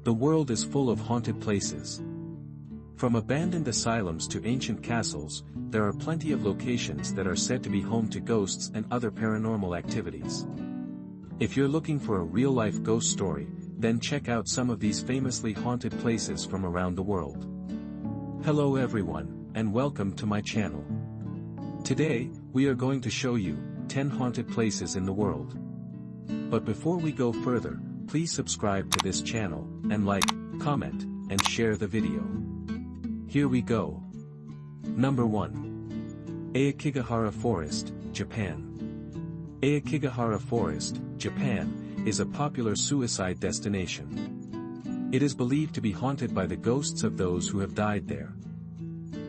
The world is full of haunted places. From abandoned asylums to ancient castles, there are plenty of locations that are said to be home to ghosts and other paranormal activities. If you're looking for a real-life ghost story, then check out some of these famously haunted places from around the world. Hello everyone, and welcome to my channel. Today, we are going to show you 10 haunted places in the world. But before we go further, please subscribe to this channel, and like, comment, and share the video. Here we go. Number 1. AOKIGAHARA Forest, Japan. AOKIGAHARA Forest, Japan, is a popular suicide destination. It is believed to be haunted by the ghosts of those who have died there.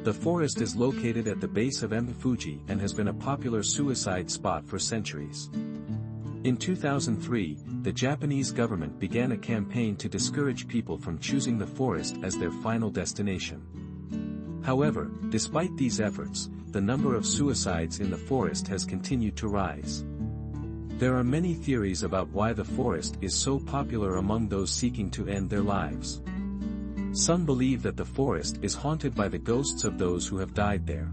The forest is located at the base of Mt. Fuji and has been a popular suicide spot for centuries. In 2003, the Japanese government began a campaign to discourage people from choosing the forest as their final destination. However, despite these efforts, the number of suicides in the forest has continued to rise. There are many theories about why the forest is so popular among those seeking to end their lives. Some believe that the forest is haunted by the ghosts of those who have died there.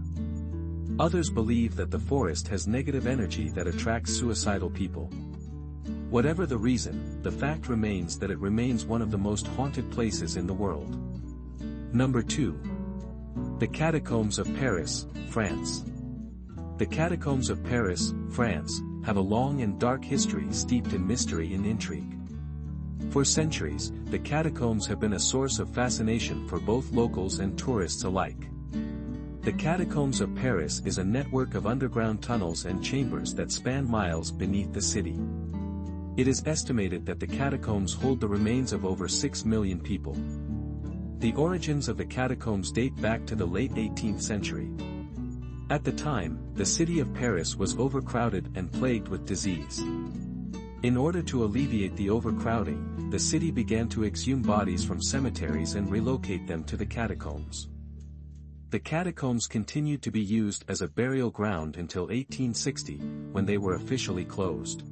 Others believe that the forest has negative energy that attracts suicidal people. Whatever the reason, the fact remains that it remains one of the most haunted places in the world. Number 2. The Catacombs of Paris, France. The Catacombs of Paris, France, have a long and dark history steeped in mystery and intrigue. For centuries, the catacombs have been a source of fascination for both locals and tourists alike. The Catacombs of Paris is a network of underground tunnels and chambers that span miles beneath the city. It is estimated that the catacombs hold the remains of over 6 million people. The origins of the catacombs date back to the late 18th century. At the time, the city of Paris was overcrowded and plagued with disease. In order to alleviate the overcrowding, the city began to exhume bodies from cemeteries and relocate them to the catacombs. The catacombs continued to be used as a burial ground until 1860, when they were officially closed.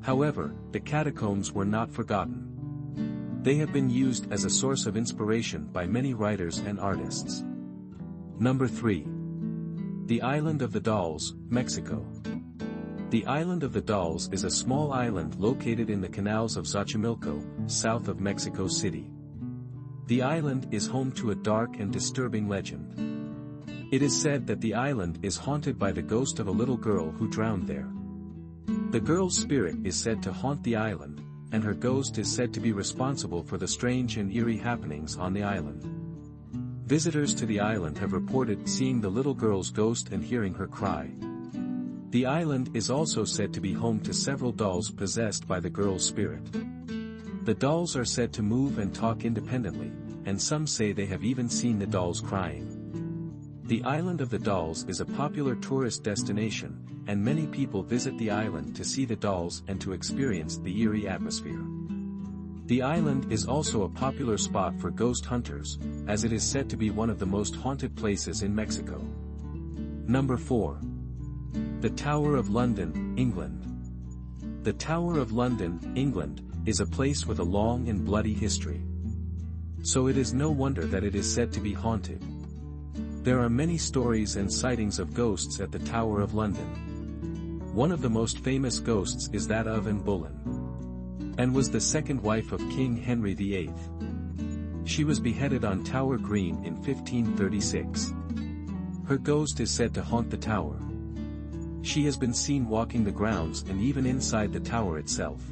However, the catacombs were not forgotten. They have been used as a source of inspiration by many writers and artists. Number 3. The Island of the Dolls, Mexico. The Island of the Dolls is a small island located in the canals of Xochimilco, south of Mexico City. The island is home to a dark and disturbing legend. It is said that the island is haunted by the ghost of a little girl who drowned there. The girl's spirit is said to haunt the island, and her ghost is said to be responsible for the strange and eerie happenings on the island. Visitors to the island have reported seeing the little girl's ghost and hearing her cry. The island is also said to be home to several dolls possessed by the girl's spirit. The dolls are said to move and talk independently, and some say they have even seen the dolls crying. The Island of the Dolls is a popular tourist destination, and many people visit the island to see the dolls and to experience the eerie atmosphere. The island is also a popular spot for ghost hunters, as it is said to be one of the most haunted places in Mexico. Number 4. The Tower of London, England. The Tower of London, England, is a place with a long and bloody history. So it is no wonder that it is said to be haunted. There are many stories and sightings of ghosts at the Tower of London. One of the most famous ghosts is that of Anne Boleyn. Anne was the second wife of King Henry VIII. She was beheaded on Tower Green in 1536. Her ghost is said to haunt the tower. She has been seen walking the grounds and even inside the tower itself.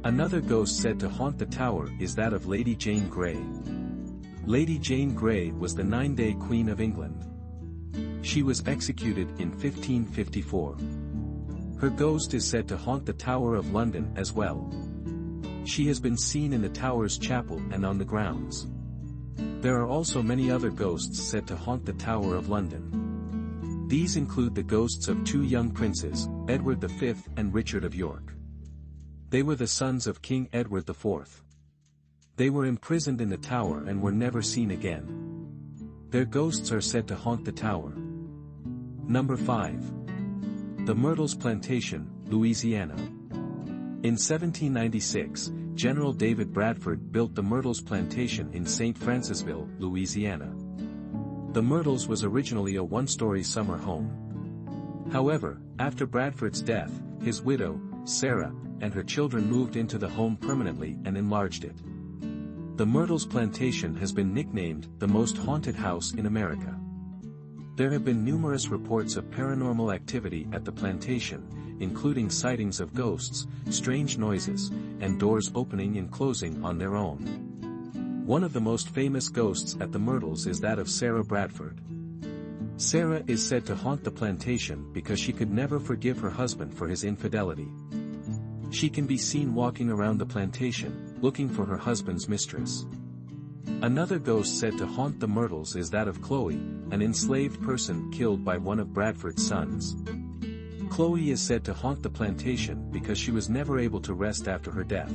Another ghost said to haunt the tower is that of Lady Jane Grey. Lady Jane Grey was the 9-day Queen of England. She was executed in 1554. Her ghost is said to haunt the Tower of London as well. She has been seen in the tower's chapel and on the grounds. There are also many other ghosts said to haunt the Tower of London. These include the ghosts of 2 young princes, Edward V and Richard of York. They were the sons of King Edward IV. They were imprisoned in the tower and were never seen again. Their ghosts are said to haunt the tower. Number 5. The Myrtles Plantation, Louisiana. In 1796, General David Bradford built the Myrtles plantation in St. Francisville, Louisiana. The Myrtles was originally a one-story summer home. However, after Bradford's death, his widow, Sarah, and her children moved into the home permanently and enlarged it. The Myrtles plantation has been nicknamed the most haunted house in America. There have been numerous reports of paranormal activity at the plantation, including sightings of ghosts, strange noises, and doors opening and closing on their own. One of the most famous ghosts at the Myrtles is that of Sarah Bradford. Sarah is said to haunt the plantation because she could never forgive her husband for his infidelity. She can be seen walking around the plantation, looking for her husband's mistress. Another ghost said to haunt the Myrtles is that of Chloe, an enslaved person killed by one of Bradford's sons. Chloe is said to haunt the plantation because she was never able to rest after her death.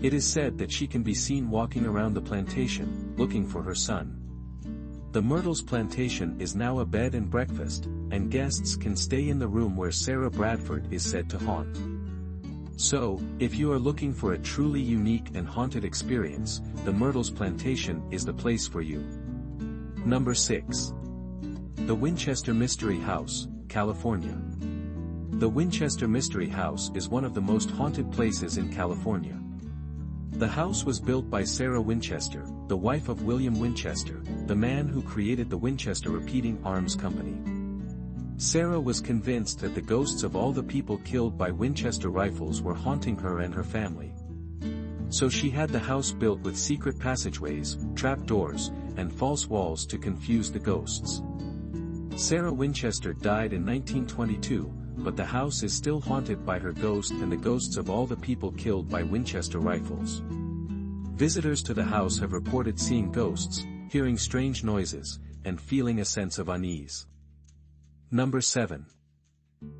It is said that she can be seen walking around the plantation, looking for her son. The Myrtles plantation is now a bed and breakfast, and guests can stay in the room where Sarah Bradford is said to haunt. So, if you are looking for a truly unique and haunted experience, the Myrtles plantation is the place for you. Number 6. The Winchester Mystery House, California. The Winchester Mystery House is one of the most haunted places in California. The house was built by Sarah Winchester, the wife of William Winchester, the man who created the Winchester Repeating Arms Company. Sarah was convinced that the ghosts of all the people killed by Winchester rifles were haunting her and her family. So she had the house built with secret passageways, trap doors, and false walls to confuse the ghosts. Sarah Winchester died in 1922, but the house is still haunted by her ghost and the ghosts of all the people killed by Winchester rifles. Visitors to the house have reported seeing ghosts, hearing strange noises, and feeling a sense of unease. Number 7.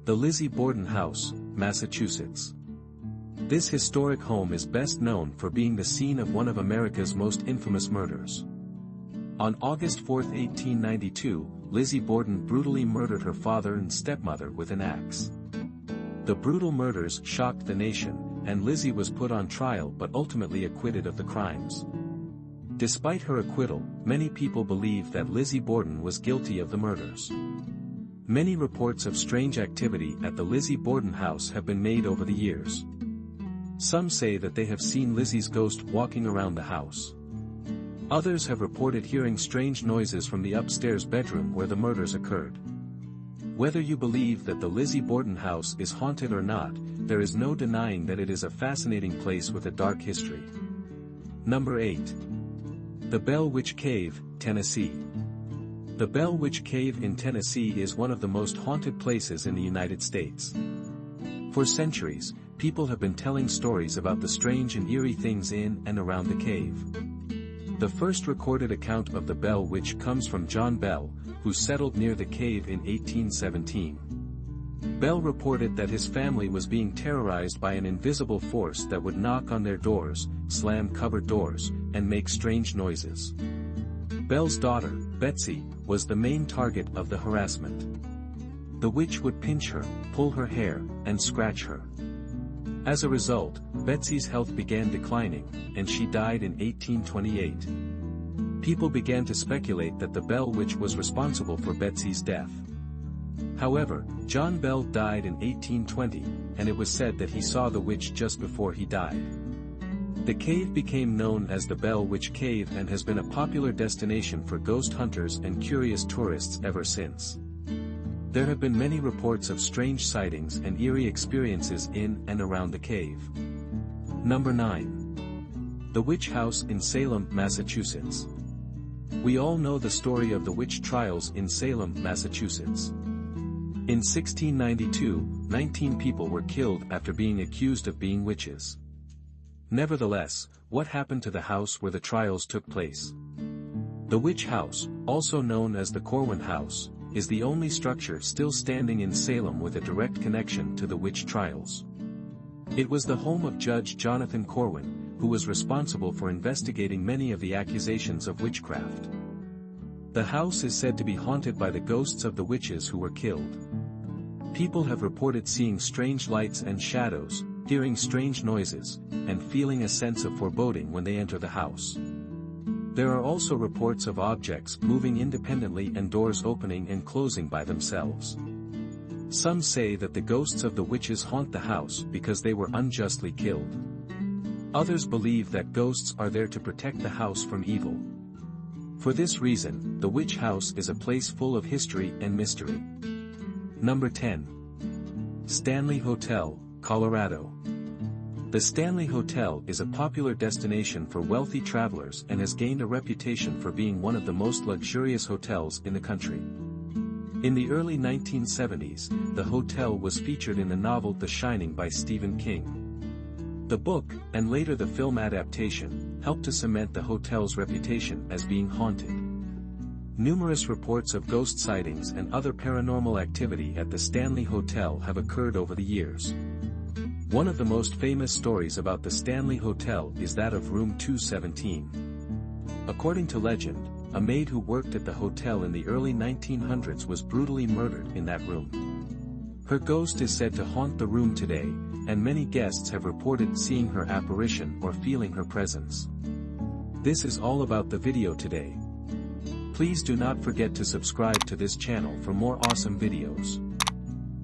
The Lizzie Borden House, Massachusetts. This historic home is best known for being the scene of one of America's most infamous murders. On August 4, 1892, Lizzie Borden brutally murdered her father and stepmother with an axe. The brutal murders shocked the nation, and Lizzie was put on trial but ultimately acquitted of the crimes. Despite her acquittal, many people believe that Lizzie Borden was guilty of the murders. Many reports of strange activity at the Lizzie Borden house have been made over the years. Some say that they have seen Lizzie's ghost walking around the house. Others have reported hearing strange noises from the upstairs bedroom where the murders occurred. Whether you believe that the Lizzie Borden house is haunted or not, there is no denying that it is a fascinating place with a dark history. Number 8. The Bell Witch Cave, Tennessee. The Bell Witch Cave in Tennessee is one of the most haunted places in the United States. For centuries, people have been telling stories about the strange and eerie things in and around the cave. The first recorded account of the Bell Witch comes from John Bell, who settled near the cave in 1817. Bell reported that his family was being terrorized by an invisible force that would knock on their doors, slam cupboard doors, and make strange noises. Bell's daughter, Betsy, was the main target of the harassment. The witch would pinch her, pull her hair, and scratch her. As a result, Betsy's health began declining, and she died in 1828. People began to speculate that the Bell Witch was responsible for Betsy's death. However, John Bell died in 1820, and it was said that he saw the witch just before he died. The cave became known as the Bell Witch Cave and has been a popular destination for ghost hunters and curious tourists ever since. There have been many reports of strange sightings and eerie experiences in and around the cave. Number 9. The Witch House in Salem, Massachusetts. We all know the story of the witch trials in Salem, Massachusetts. In 1692, 19 people were killed after being accused of being witches. Nevertheless, what happened to the house where the trials took place? The Witch House, also known as the Corwin House, is the only structure still standing in Salem with a direct connection to the witch trials. It was the home of Judge Jonathan Corwin, who was responsible for investigating many of the accusations of witchcraft. The house is said to be haunted by the ghosts of the witches who were killed. People have reported seeing strange lights and shadows, hearing strange noises, and feeling a sense of foreboding when they enter the house. There are also reports of objects moving independently and doors opening and closing by themselves. Some say that the ghosts of the witches haunt the house because they were unjustly killed. Others believe that ghosts are there to protect the house from evil. For this reason, the witch house is a place full of history and mystery. Number 10. Stanley Hotel, Colorado. The Stanley Hotel is a popular destination for wealthy travelers and has gained a reputation for being one of the most luxurious hotels in the country. In the early 1970s, the hotel was featured in the novel The Shining by Stephen King. The book, and later the film adaptation, helped to cement the hotel's reputation as being haunted. Numerous reports of ghost sightings and other paranormal activity at the Stanley Hotel have occurred over the years. One of the most famous stories about the Stanley Hotel is that of Room 217. According to legend, a maid who worked at the hotel in the early 1900s was brutally murdered in that room. Her ghost is said to haunt the room today, and many guests have reported seeing her apparition or feeling her presence. This is all about the video today. Please do not forget to subscribe to this channel for more awesome videos.